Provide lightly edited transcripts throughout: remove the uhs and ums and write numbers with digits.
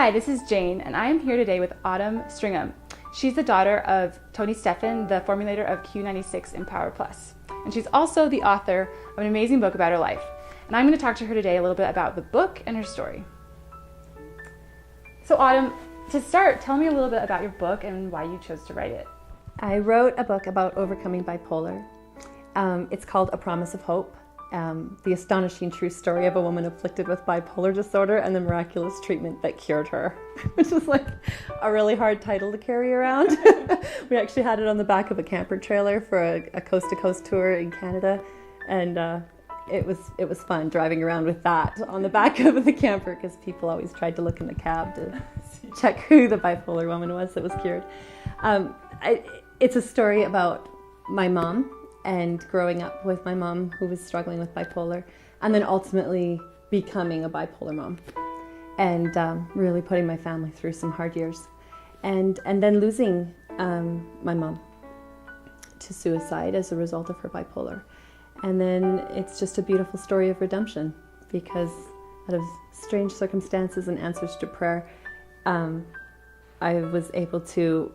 Hi, this is Jane, and I am here today with Autumn Stringam. She's the daughter of Tony Stephan, the formulator of Q96 EMPowerplus. And she's also the author of an amazing book about her life. And I'm going to talk to her today a little bit about the book and her story. So Autumn, to start, tell me a little bit about your book and why you chose to write it. I wrote a book about overcoming bipolar. It's called A Promise of Hope, the astonishing true story of a woman afflicted with bipolar disorder and the miraculous treatment that cured her, which is like a really hard title to carry around. We actually had it on the back of a camper trailer for a coast-to-coast tour in Canada, and it was fun driving around with that on the back of the camper because people always tried to look in the cab to check who the bipolar woman was that was cured. It's a story about my mom and growing up with my mom who was struggling with bipolar, and then ultimately becoming a bipolar mom and really putting my family through some hard years, and then losing my mom to suicide as a result of her bipolar. And then it's just a beautiful story of redemption because out of strange circumstances and answers to prayer, I was able to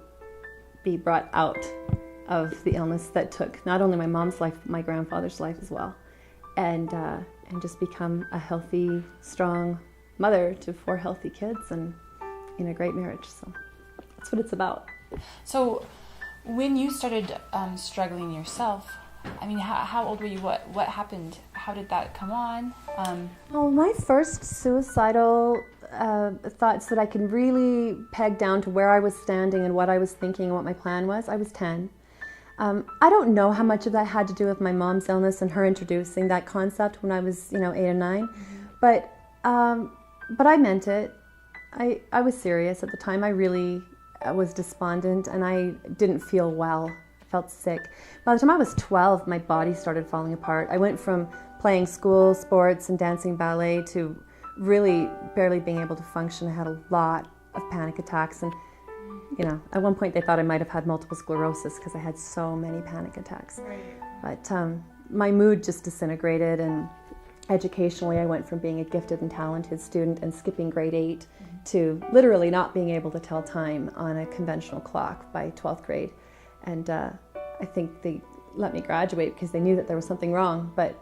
be brought out of the illness that took not only my mom's life, but my grandfather's life as well, and just become a healthy, strong mother to 4 healthy kids and in a great marriage. So that's what it's about. So when you started struggling yourself, I mean, how old were you? What happened? How did that come on? Well, my first suicidal thoughts that I can really peg down to where I was standing and what I was thinking and what my plan was, I was 10. I don't know how much of that had to do with my mom's illness and her introducing that concept when I was, 8 or 9, but I meant it. I was serious at the time. I really was despondent and I didn't feel well. I felt sick. By the time I was 12, my body started falling apart. I went from playing school sports and dancing ballet to really barely being able to function. I had a lot of panic attacks, and at one point they thought I might have had multiple sclerosis because I had so many panic attacks. Right. But my mood just disintegrated, and educationally I went from being a gifted and talented student and skipping grade 8 to literally not being able to tell time on a conventional clock by 12th grade. And I think they let me graduate because they knew that there was something wrong. But,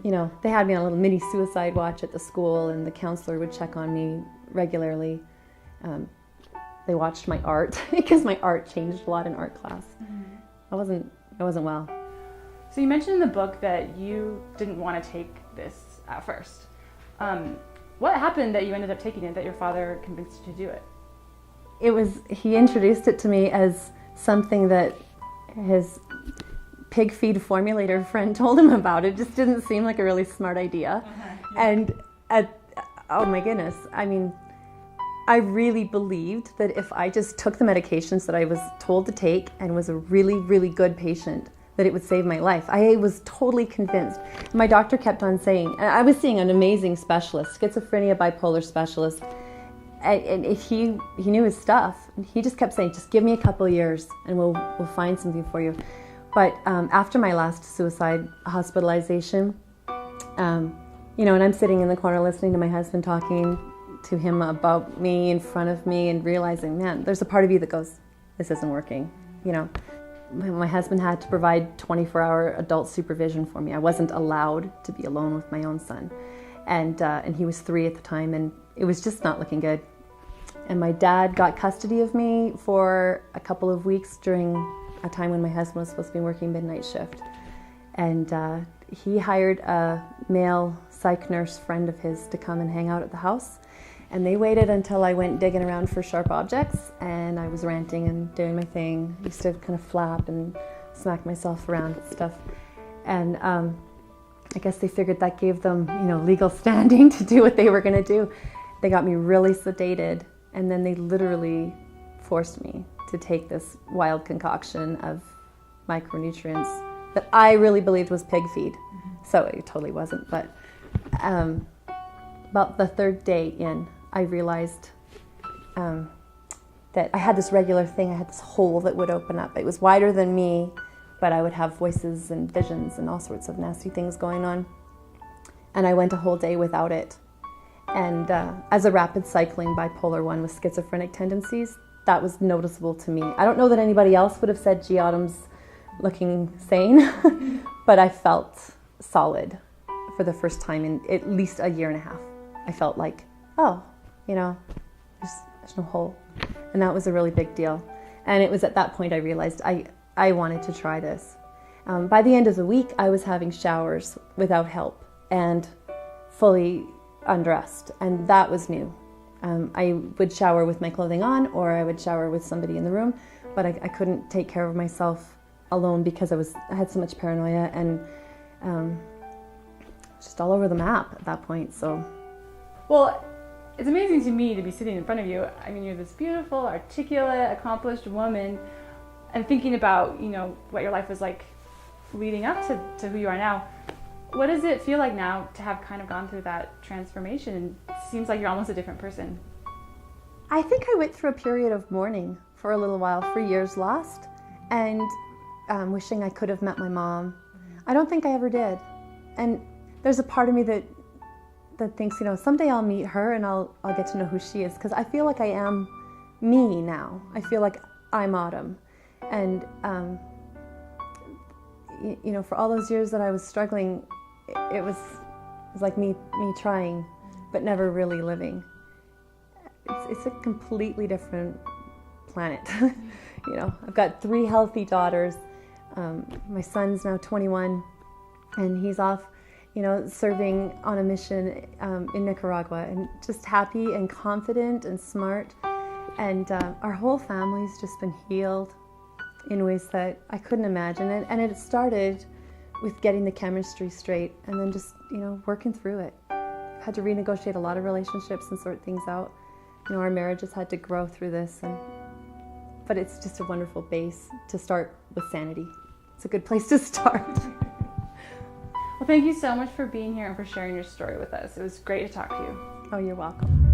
they had me on a little mini suicide watch at the school, and the counselor would check on me regularly. They watched my art because my art changed a lot in art class. I wasn't well. So you mentioned in the book that you didn't want to take this at first. What happened that you ended up taking it, that your father convinced you to do it? He introduced it to me as something that his pig feed formulator friend told him about. It just didn't seem like a really smart idea. And oh my goodness, I mean, I really believed that if I just took the medications that I was told to take and was a really, really good patient, that it would save my life. I was totally convinced. My doctor kept on saying, I was seeing an amazing specialist, schizophrenia, bipolar specialist, and he knew his stuff. He just kept saying, just give me a couple of years and we'll find something for you. But after my last suicide hospitalization, and I'm sitting in the corner listening to my husband talking to him about me in front of me and realizing, man, there's a part of you that goes, this isn't working. My husband had to provide 24-hour adult supervision for me. I wasn't allowed to be alone with my own son. And he was 3 at the time, and it was just not looking good. And my dad got custody of me for a couple of weeks during a time when my husband was supposed to be working midnight shift. And he hired a male psych nurse friend of his to come and hang out at the house. And they waited until I went digging around for sharp objects, and I was ranting and doing my thing. I used to kind of flap and smack myself around and stuff. And I guess they figured that gave them, legal standing to do what they were going to do. They got me really sedated, and then they literally forced me to take this wild concoction of micronutrients that I really believed was pig feed. So it totally wasn't, but about the 3rd day in, I realized that I had this regular thing. I had this hole that would open up. It was wider than me, but I would have voices and visions and all sorts of nasty things going on. And I went a whole day without it. And as a rapid cycling bipolar 1 with schizophrenic tendencies, that was noticeable to me. I don't know that anybody else would have said, gee, Autumn's looking sane, but I felt solid for the first time in at least a year and a half. I felt like, oh, you know, there's no hole. And that was a really big deal. And it was at that point I realized I wanted to try this. By the end of the week, I was having showers without help and fully undressed, and that was new. I would shower with my clothing on, or I would shower with somebody in the room, but I couldn't take care of myself alone because I had so much paranoia and just all over the map at that point. So, well, it's amazing to me to be sitting in front of you. I mean, you're this beautiful, articulate, accomplished woman, and thinking about, you know, what your life was like leading up to who you are now. What does it feel like now to have kind of gone through that transformation? It seems like you're almost a different person. I think I went through a period of mourning for a little while, for years lost, and wishing I could have met my mom. I don't think I ever did. And there's a part of me that thinks, you know, someday I'll meet her and I'll get to know who she is, because I feel like I am me now. I feel like I'm Autumn. And you know, for all those years that I was struggling, it was like me trying, but never really living. It's a completely different planet. You know, I've got 3 healthy daughters. My son's now 21, and he's off, you know, serving on a mission in Nicaragua, and just happy and confident and smart. And our whole family's just been healed in ways that I couldn't imagine. And it started with getting the chemistry straight and then just, you know, working through it. Had to renegotiate a lot of relationships and sort things out. You know, our marriage has had to grow through this, but it's just a wonderful base to start with sanity. It's a good place to start. Well, thank you so much for being here and for sharing your story with us. It was great to talk to you. Oh, you're welcome.